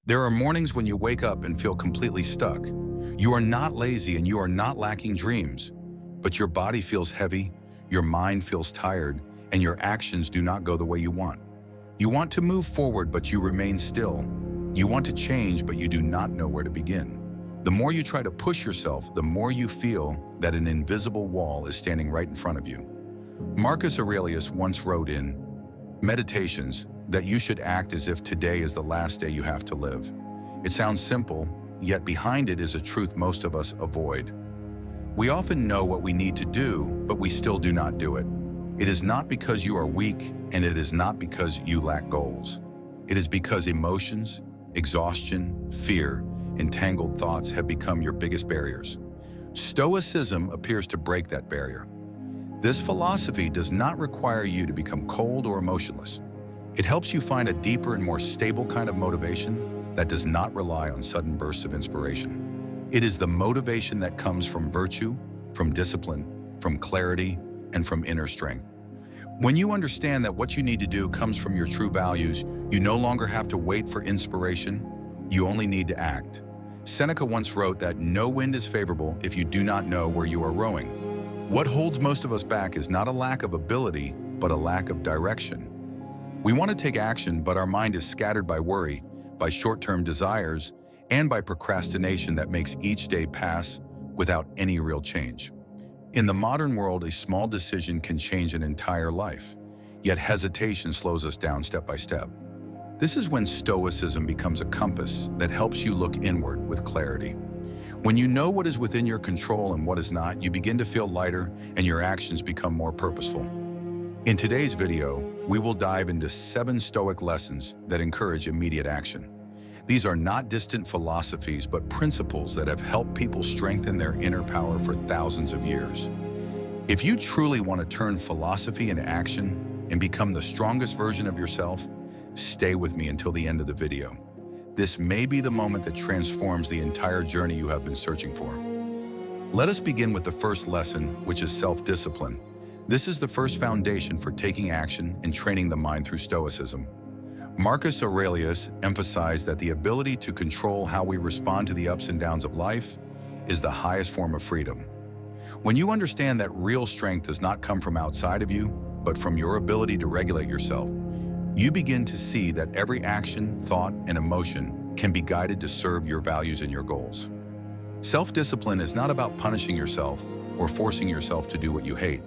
There are mornings when you wake up and feel completely stuck. You are not lazy and you are not lacking dreams, but your body feels heavy, your mind feels tired, and your actions do not go the way you want. You want to move forward, but you remain still. You want to change, but you do not know where to begin. The more you try to push yourself, the more you feel that an invisible wall is standing right in front of you. Marcus Aurelius once wrote in Meditations that you should act as if today is the last day you have to live. It sounds simple, yet behind it is a truth most of us avoid. We often know what we need to do, but we still do not do it. It is not because you are weak, and it is not because you lack goals. It is because emotions, exhaustion, fear, and tangled thoughts have become your biggest barriers. Stoicism appears to break that barrier. This philosophy does not require you to become cold or emotionless. It helps you find a deeper and more stable kind of motivation that does not rely on sudden bursts of inspiration. It is the motivation that comes from virtue, from discipline, from clarity, and from inner strength. When you understand that what you need to do comes from your true values, you no longer have to wait for inspiration, you only need to act. Seneca once wrote that no wind is favorable if you do not know where you are rowing. What holds most of us back is not a lack of ability, but a lack of direction. We want to take action, but our mind is scattered by worry, by short-term desires, and by procrastination that makes each day pass without any real change. In the modern world, a small decision can change an entire life, yet hesitation slows us down step by step. This is when Stoicism becomes a compass that helps you look inward with clarity. When you know what is within your control and what is not, you begin to feel lighter and your actions become more purposeful. In today's video, we will dive into 7 Stoic lessons that encourage immediate action. These are not distant philosophies, but principles that have helped people strengthen their inner power for thousands of years. If you truly want to turn philosophy into action and become the strongest version of yourself, stay with me until the end of the video. This may be the moment that transforms the entire journey you have been searching for. Let us begin with the first lesson, which is self-discipline. This is the first foundation for taking action and training the mind through Stoicism. Marcus Aurelius emphasized that the ability to control how we respond to the ups and downs of life is the highest form of freedom. When you understand that real strength does not come from outside of you, but from your ability to regulate yourself, you begin to see that every action, thought, and emotion can be guided to serve your values and your goals. Self-discipline is not about punishing yourself or forcing yourself to do what you hate.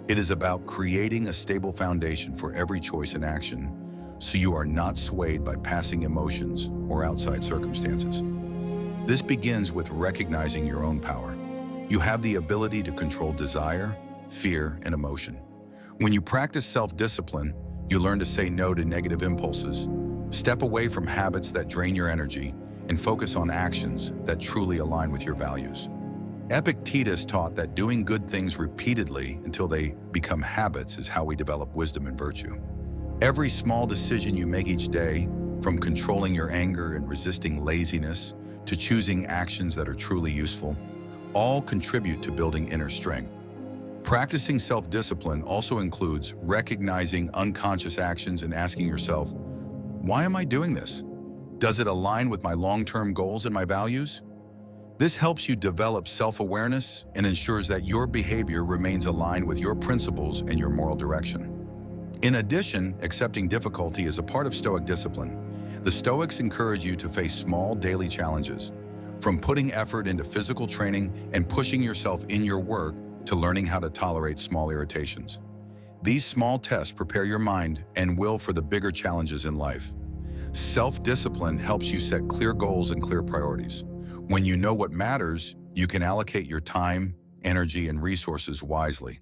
It is about creating a stable foundation for every choice and action, so you are not swayed by passing emotions or outside circumstances. This begins with recognizing your own power. You have the ability to control desire, fear, and emotion. When you practice self-discipline, you learn to say no to negative impulses, step away from habits that drain your energy, and focus on actions that truly align with your values. Epictetus taught that doing good things repeatedly until they become habits is how we develop wisdom and virtue. Every small decision you make each day, from controlling your anger and resisting laziness to choosing actions that are truly useful, all contribute to building inner strength. Practicing self-discipline also includes recognizing unconscious actions and asking yourself, why am I doing this? Does it align with my long-term goals and my values? This helps you develop self-awareness and ensures that your behavior remains aligned with your principles and your moral direction. In addition, accepting difficulty is a part of Stoic discipline. The Stoics encourage you to face small daily challenges, from putting effort into physical training and pushing yourself in your work to learning how to tolerate small irritations. These small tests prepare your mind and will for the bigger challenges in life. Self-discipline helps you set clear goals and clear priorities. When you know what matters, you can allocate your time, energy, and resources wisely.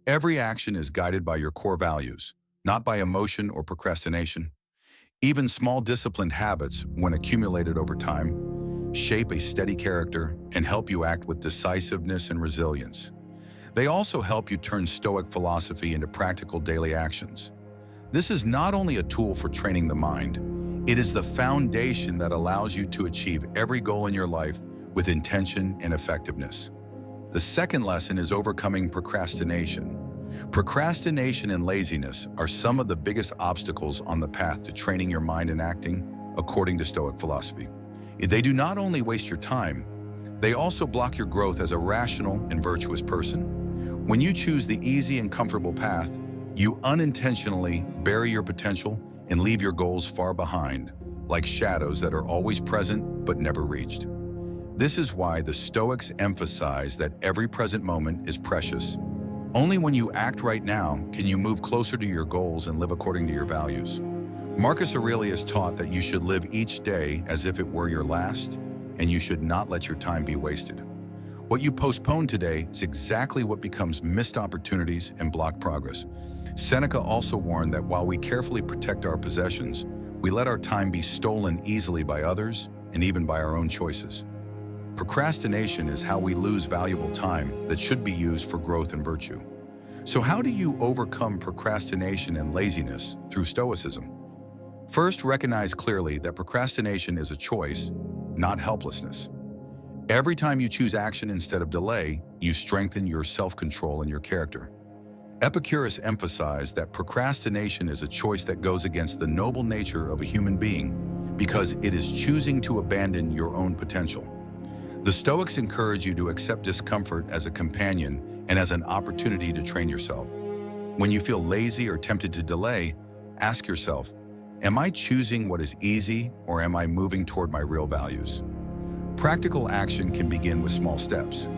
Every action is guided by your core values, not by emotion or procrastination. Even small disciplined habits, when accumulated over time, shape a steady character and help you act with decisiveness and resilience. They also help you turn Stoic philosophy into practical daily actions. This is not only a tool for training the mind, it is the foundation that allows you to achieve every goal in your life with intention and effectiveness. The second lesson is overcoming procrastination. Procrastination and laziness are some of the biggest obstacles on the path to training your mind and acting according to Stoic philosophy. They do not only waste your time, they also block your growth as a rational and virtuous person. When you choose the easy and comfortable path, you unintentionally bury your potential and leave your goals far behind, like shadows that are always present but never reached. This is why the Stoics emphasize that every present moment is precious. Only when you act right now can you move closer to your goals and live according to your values. Marcus Aurelius taught that you should live each day as if it were your last, and you should not let your time be wasted. What you postpone today is exactly what becomes missed opportunities and blocked progress. Seneca also warned that while we carefully protect our possessions, we let our time be stolen easily by others and even by our own choices. Procrastination is how we lose valuable time that should be used for growth and virtue. So how do you overcome procrastination and laziness through Stoicism? First, recognize clearly that procrastination is a choice, not helplessness. Every time you choose action instead of delay, you strengthen your self-control and your character. Epicurus emphasized that procrastination is a choice that goes against the noble nature of a human being because it is choosing to abandon your own potential. The Stoics encourage you to accept discomfort as a companion and as an opportunity to train yourself. When you feel lazy or tempted to delay, ask yourself, am I choosing what is easy or am I moving toward my real values? Practical action can begin with small steps.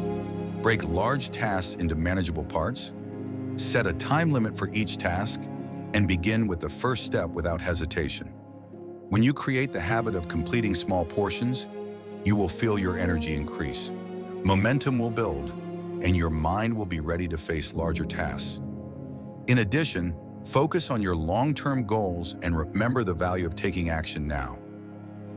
Break large tasks into manageable parts, set a time limit for each task, and begin with the first step without hesitation. When you create the habit of completing small portions, you will feel your energy increase. Momentum will build, and your mind will be ready to face larger tasks. In addition, focus on your long-term goals and remember the value of taking action now.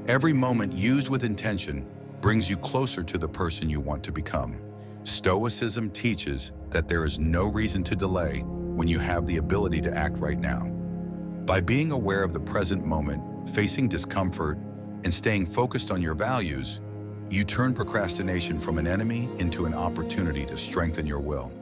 Every moment used with intention brings you closer to the person you want to become. Stoicism teaches that there is no reason to delay when you have the ability to act right now. By being aware of the present moment, facing discomfort, and staying focused on your values, you turn procrastination from an enemy into an opportunity to strengthen your will.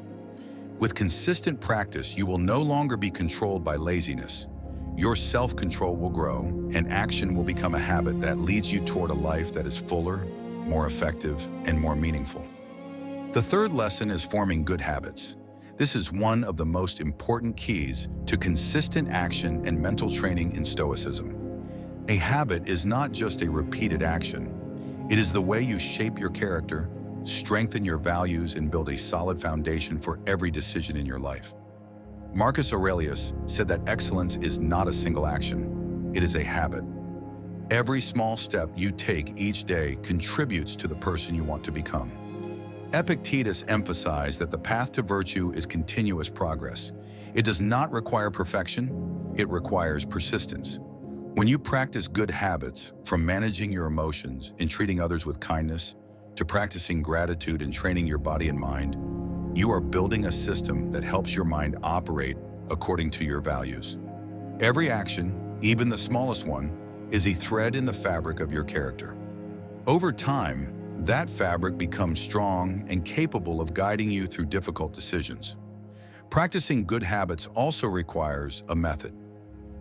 With consistent practice, you will no longer be controlled by laziness. Your self-control will grow, and action will become a habit that leads you toward a life that is fuller, more effective, and more meaningful. The third lesson is forming good habits. This is one of the most important keys to consistent action and mental training in Stoicism. A habit is not just a repeated action. It is the way you shape your character, strengthen your values, and build a solid foundation for every decision in your life. Marcus Aurelius said that excellence is not a single action. It is a habit. Every small step you take each day contributes to the person you want to become. Epictetus emphasized that the path to virtue is continuous progress. It does not require perfection, it requires persistence. When you practice good habits, from managing your emotions and treating others with kindness, to practicing gratitude and training your body and mind, you are building a system that helps your mind operate according to your values. Every action, even the smallest one, is a thread in the fabric of your character. Over time, that fabric becomes strong and capable of guiding you through difficult decisions. Practicing good habits also requires a method.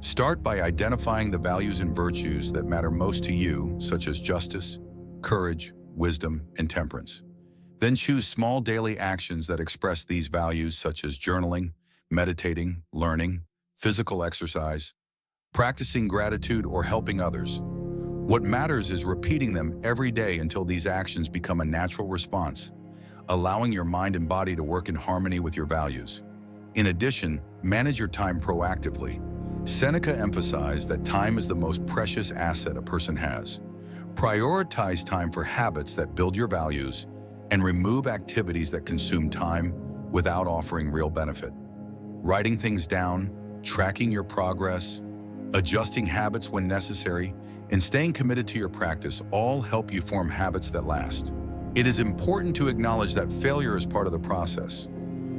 Start by identifying the values and virtues that matter most to you, such as justice, courage, wisdom, and temperance. Then choose small daily actions that express these values, such as journaling, meditating, learning, physical exercise, practicing gratitude, or helping others. What matters is repeating them every day until these actions become a natural response, allowing your mind and body to work in harmony with your values. In addition, manage your time proactively. Seneca emphasized that time is the most precious asset a person has. Prioritize time for habits that build your values and remove activities that consume time without offering real benefit. Writing things down, tracking your progress, adjusting habits when necessary, and staying committed to your practice all help you form habits that last. It is important to acknowledge that failure is part of the process.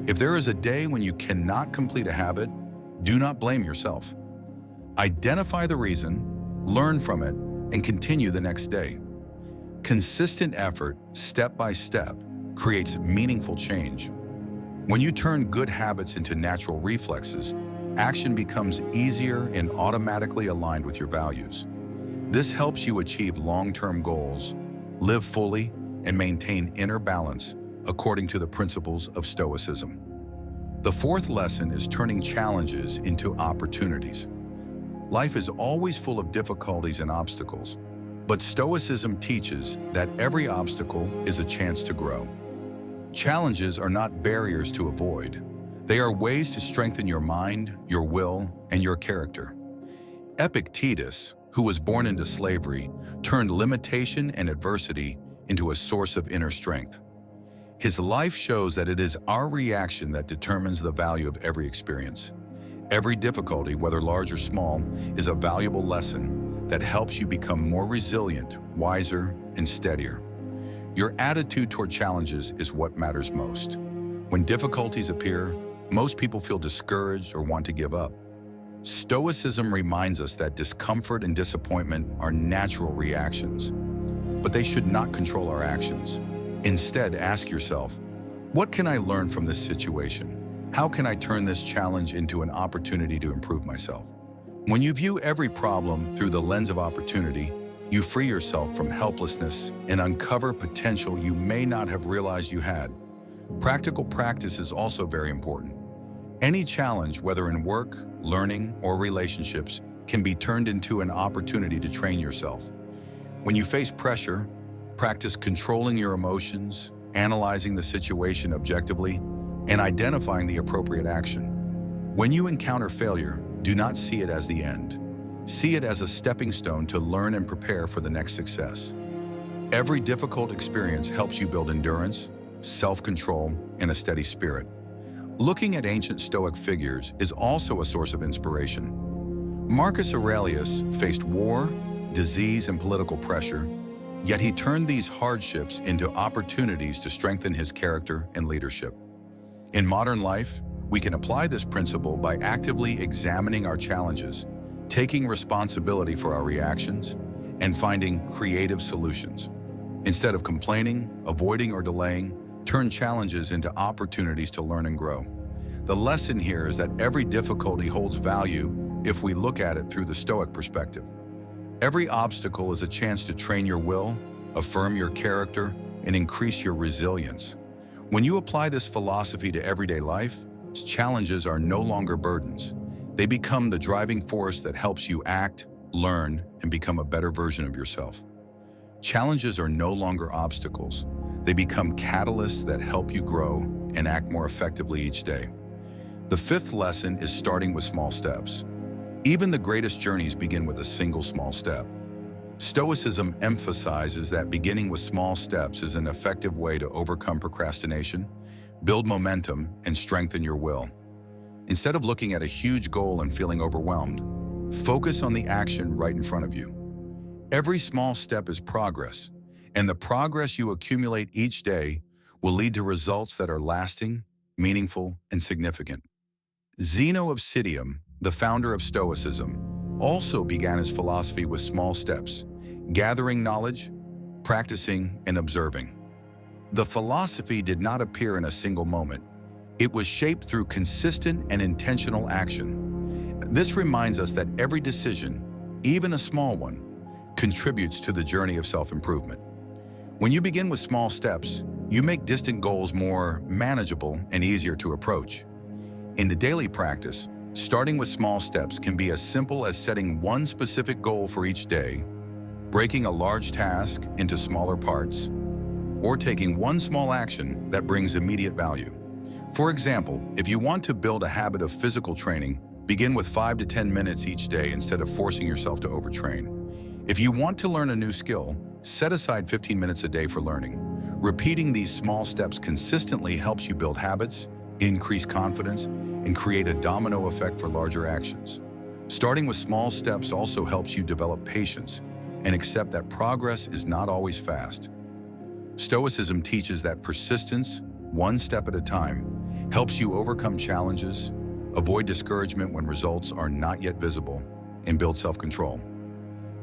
If there is a day when you cannot complete a habit, do not blame yourself. Identify the reason, learn from it, and continue the next day. Consistent effort, step by step, creates meaningful change. When you turn good habits into natural reflexes, action becomes easier and automatically aligned with your values. This helps you achieve long-term goals, live fully, and maintain inner balance according to the principles of Stoicism. The fourth lesson is turning challenges into opportunities. Life is always full of difficulties and obstacles, but Stoicism teaches that every obstacle is a chance to grow. Challenges are not barriers to avoid. They are ways to strengthen your mind, your will, and your character. Epictetus, who was born into slavery, turned limitation and adversity into a source of inner strength. His life shows that it is our reaction that determines the value of every experience. Every difficulty, whether large or small, is a valuable lesson that helps you become more resilient, wiser, and steadier. Your attitude toward challenges is what matters most. When difficulties appear, most people feel discouraged or want to give up. Stoicism reminds us that discomfort and disappointment are natural reactions, but they should not control our actions. Instead, ask yourself, what can I learn from this situation? How can I turn this challenge into an opportunity to improve myself? When you view every problem through the lens of opportunity, you free yourself from helplessness and uncover potential you may not have realized you had. Practical practice is also very important. Any challenge, whether in work, learning, or relationships, can be turned into an opportunity to train yourself. When you face pressure, practice controlling your emotions, analyzing the situation objectively, and identifying the appropriate action. When you encounter failure, do not see it as the end. See it as a stepping stone to learn and prepare for the next success. Every difficult experience helps you build endurance, self-control, and a steady spirit. Looking at ancient Stoic figures is also a source of inspiration. Marcus Aurelius faced war, disease, and political pressure, yet he turned these hardships into opportunities to strengthen his character and leadership. In modern life, we can apply this principle by actively examining our challenges, taking responsibility for our reactions, and finding creative solutions. Instead of complaining, avoiding, or delaying, turn challenges into opportunities to learn and grow. The lesson here is that every difficulty holds value if we look at it through the Stoic perspective. Every obstacle is a chance to train your will, affirm your character, and increase your resilience. When you apply this philosophy to everyday life, challenges are no longer burdens. They become the driving force that helps you act, learn, and become a better version of yourself. Challenges are no longer obstacles. They become catalysts that help you grow and act more effectively each day. The fifth lesson is starting with small steps. Even the greatest journeys begin with a single small step. Stoicism emphasizes that beginning with small steps is an effective way to overcome procrastination, build momentum, and strengthen your will. Instead of looking at a huge goal and feeling overwhelmed, focus on the action right in front of you. Every small step is progress, and the progress you accumulate each day will lead to results that are lasting, meaningful, and significant. Zeno of Citium, the founder of Stoicism, also began his philosophy with small steps, gathering knowledge, practicing, and observing. The philosophy did not appear in a single moment. It was shaped through consistent and intentional action. This reminds us that every decision, even a small one, contributes to the journey of self-improvement. When you begin with small steps, you make distant goals more manageable and easier to approach. In the daily practice, starting with small steps can be as simple as setting one specific goal for each day, breaking a large task into smaller parts, or taking one small action that brings immediate value. For example, if you want to build a habit of physical training, begin with 5 to 10 minutes each day instead of forcing yourself to overtrain. If you want to learn a new skill, set aside 15 minutes a day for learning. Repeating these small steps consistently helps you build habits, increase confidence, and create a domino effect for larger actions. Starting with small steps also helps you develop patience and accept that progress is not always fast. Stoicism teaches that persistence, one step at a time, helps you overcome challenges, avoid discouragement when results are not yet visible, and build self-control.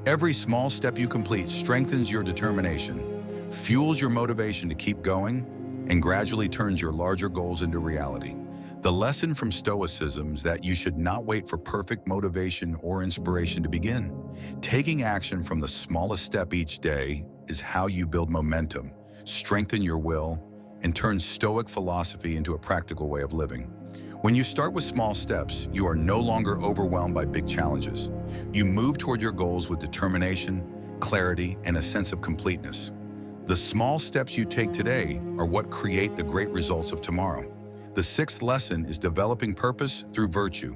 Every small step you complete strengthens your determination, fuels your motivation to keep going, and gradually turns your larger goals into reality. The lesson from Stoicism is that you should not wait for perfect motivation or inspiration to begin. Taking action from the smallest step each day is how you build momentum, strengthen your will, and turn Stoic philosophy into a practical way of living. When you start with small steps, you are no longer overwhelmed by big challenges. You move toward your goals with determination, clarity, and a sense of completeness. The small steps you take today are what create the great results of tomorrow. The sixth lesson is developing purpose through virtue.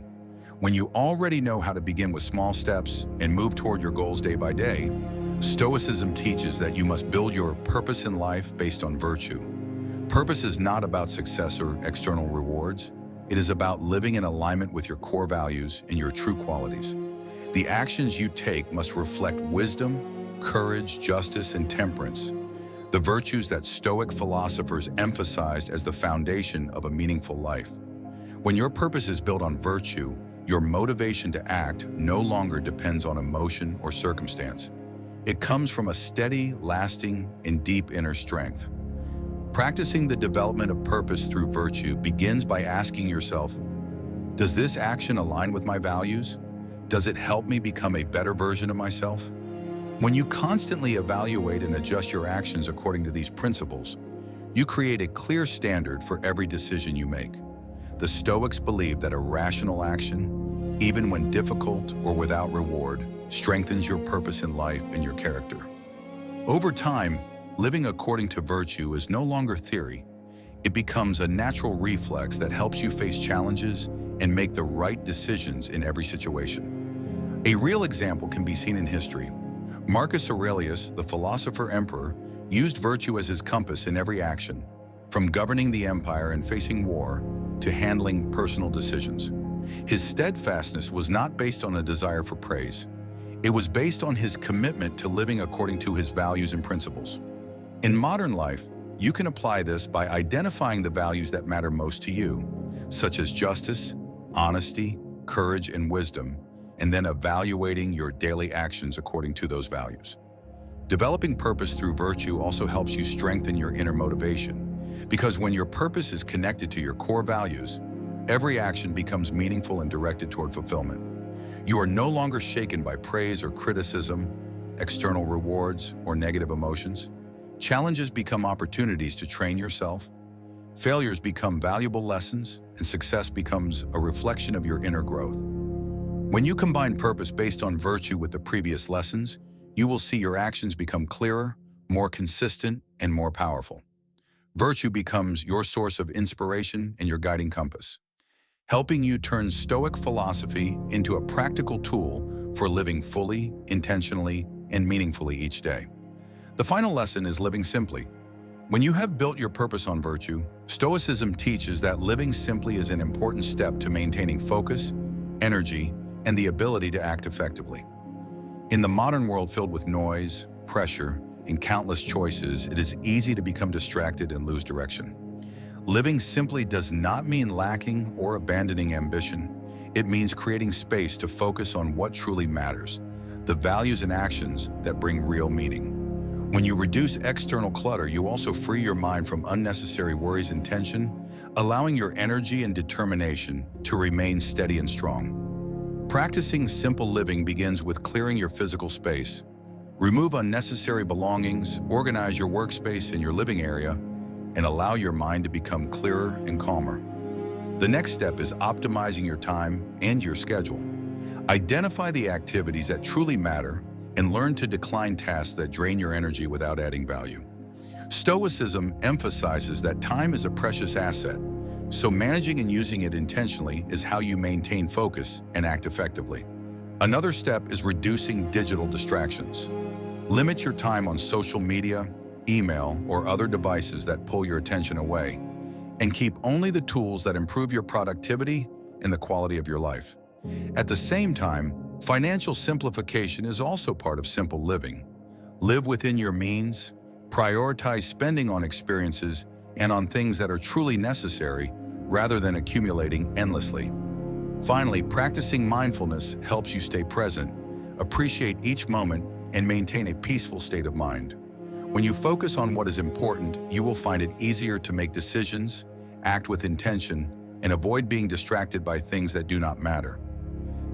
When you already know how to begin with small steps and move toward your goals day by day, Stoicism teaches that you must build your purpose in life based on virtue. Purpose is not about success or external rewards. It is about living in alignment with your core values and your true qualities. The actions you take must reflect wisdom, courage, justice, and temperance, the virtues that Stoic philosophers emphasized as the foundation of a meaningful life. When your purpose is built on virtue, your motivation to act no longer depends on emotion or circumstance. It comes from a steady, lasting, and deep inner strength. Practicing the development of purpose through virtue begins by asking yourself, does this action align with my values? Does it help me become a better version of myself? When you constantly evaluate and adjust your actions according to these principles, you create a clear standard for every decision you make. The Stoics believe that a rational action, even when difficult or without reward, strengthens your purpose in life and your character. Over time, living according to virtue is no longer theory. It becomes a natural reflex that helps you face challenges and make the right decisions in every situation. A real example can be seen in history. Marcus Aurelius, the philosopher-emperor, used virtue as his compass in every action, from governing the empire and facing war to handling personal decisions. His steadfastness was not based on a desire for praise. It was based on his commitment to living according to his values and principles. In modern life, you can apply this by identifying the values that matter most to you, such as justice, honesty, courage, and wisdom, and then evaluating your daily actions according to those values. Developing purpose through virtue also helps you strengthen your inner motivation, because when your purpose is connected to your core values, every action becomes meaningful and directed toward fulfillment. You are no longer shaken by praise or criticism, external rewards, or negative emotions. Challenges become opportunities to train yourself. Failures become valuable lessons, and success becomes a reflection of your inner growth. When you combine purpose based on virtue with the previous lessons, you will see your actions become clearer, more consistent, and more powerful. Virtue becomes your source of inspiration and your guiding compass, helping you turn Stoic philosophy into a practical tool for living fully, intentionally, and meaningfully each day. The final lesson is living simply. When you have built your purpose on virtue, Stoicism teaches that living simply is an important step to maintaining focus, energy, and the ability to act effectively. In the modern world filled with noise, pressure, and countless choices, it is easy to become distracted and lose direction. Living simply does not mean lacking or abandoning ambition. It means creating space to focus on what truly matters, the values and actions that bring real meaning. When you reduce external clutter, you also free your mind from unnecessary worries and tension, allowing your energy and determination to remain steady and strong. Practicing simple living begins with clearing your physical space. Remove unnecessary belongings, organize your workspace and your living area, and allow your mind to become clearer and calmer. The next step is optimizing your time and your schedule. Identify the activities that truly matter and learn to decline tasks that drain your energy without adding value. Stoicism emphasizes that time is a precious asset, so managing and using it intentionally is how you maintain focus and act effectively. Another step is reducing digital distractions. Limit your time on social media, email, or other devices that pull your attention away, and keep only the tools that improve your productivity and the quality of your life. At the same time, financial simplification is also part of simple living. Live within your means, prioritize spending on experiences and on things that are truly necessary rather than accumulating endlessly. Finally, practicing mindfulness helps you stay present, appreciate each moment, and maintain a peaceful state of mind. When you focus on what is important, you will find it easier to make decisions, act with intention, and avoid being distracted by things that do not matter.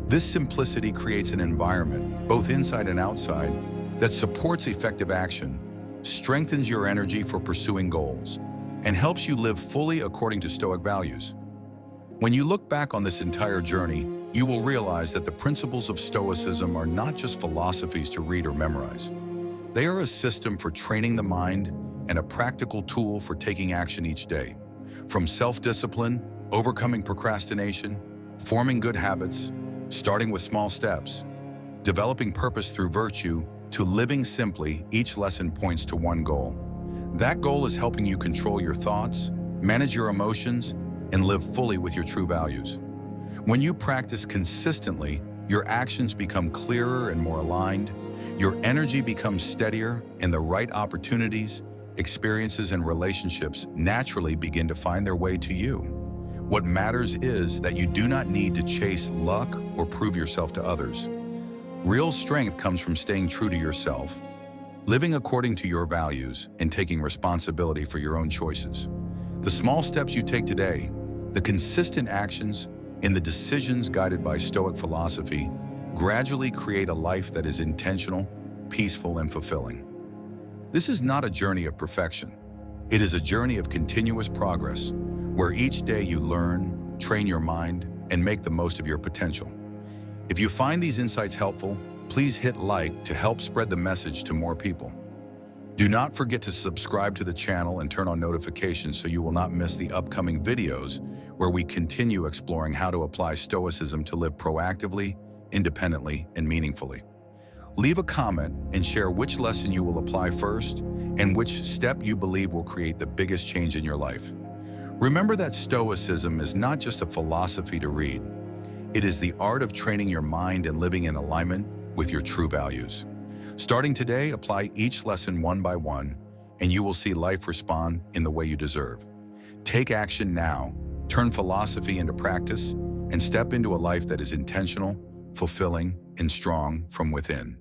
This simplicity creates an environment, both inside and outside, that supports effective action, strengthens your energy for pursuing goals, and helps you live fully according to Stoic values. When you look back on this entire journey, you will realize that the principles of Stoicism are not just philosophies to read or memorize. They are a system for training the mind and a practical tool for taking action each day. From self-discipline, overcoming procrastination, forming good habits, starting with small steps, developing purpose through virtue, to living simply, each lesson points to one goal. That goal is helping you control your thoughts, manage your emotions, and live fully with your true values. When you practice consistently, your actions become clearer and more aligned, your energy becomes steadier, and the right opportunities, experiences, and relationships naturally begin to find their way to you. What matters is that you do not need to chase luck or prove yourself to others. Real strength comes from staying true to yourself, living according to your values, and taking responsibility for your own choices. The small steps you take today, the consistent actions, and the decisions guided by Stoic philosophy gradually create a life that is intentional, peaceful, and fulfilling. This is not a journey of perfection. It is a journey of continuous progress, where each day you learn, train your mind, and make the most of your potential. If you find these insights helpful, please hit like to help spread the message to more people. Do not forget to subscribe to the channel and turn on notifications so you will not miss the upcoming videos where we continue exploring how to apply Stoicism to live proactively, independently, and meaningfully. Leave a comment and share which lesson you will apply first and which step you believe will create the biggest change in your life. Remember that Stoicism is not just a philosophy to read. It is the art of training your mind and living in alignment with your true values. Starting today, apply each lesson one by one, and you will see life respond in the way you deserve. Take action now, turn philosophy into practice, and step into a life that is intentional, fulfilling, and strong from within.